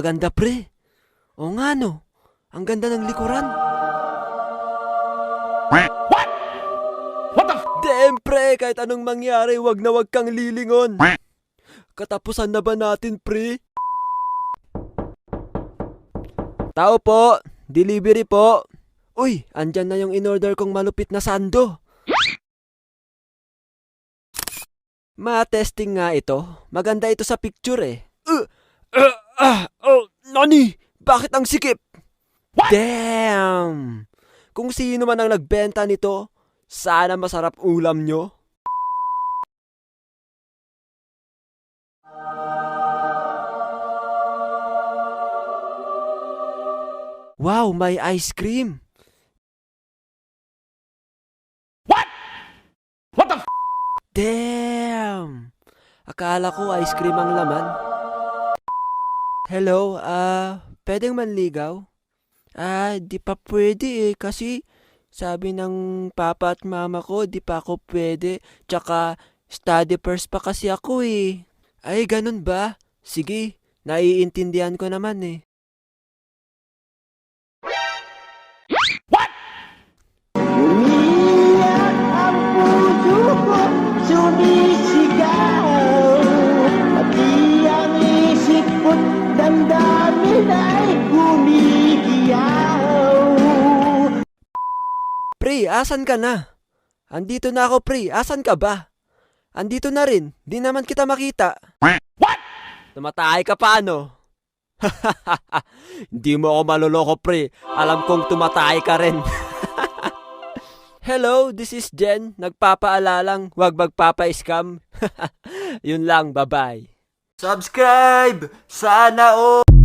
Maganda pre. O nga no. Ang ganda ng likuran. What? What the f***? Damn pre, kahit anong mangyari, wag na wag kang lilingon. Katapusan na ba natin pre? Tao po, delivery po. Uy, andyan na yung in-order kong malupit na sando. Ma-testing nga ito. Maganda ito sa picture eh. Nani? Bakit ang sikip? What? Damn! Kung sino man ang nagbenta nito, sana masarap ulam nyo. Wow, may ice cream. What? What the f***? Damn! Akala ko ice cream ang laman. Hello, pwedeng manligaw? Di pa pwede eh, kasi sabi ng papa at mama ko, di pa ako pwede. Tsaka, study first pa kasi ako eh. Ay, ganun ba? Sige, naiintindihan ko naman eh. What? Umiyak ang puso ko, sumisigaw. Pati ang isip ko't damdamin ay gumigiyaw. Pre, asan ka na? Andito na ako pre, asan ka ba? Andito na rin, di naman kita makita. What? Tumatay ka pa ano? Hindi mo ako maloloko pre, alam kong tumatay ka rin. Hello, this is Jen. Nagpapaalalang, wag magpapa-scam. Yun lang, bye-bye. Subscribe! Sana all!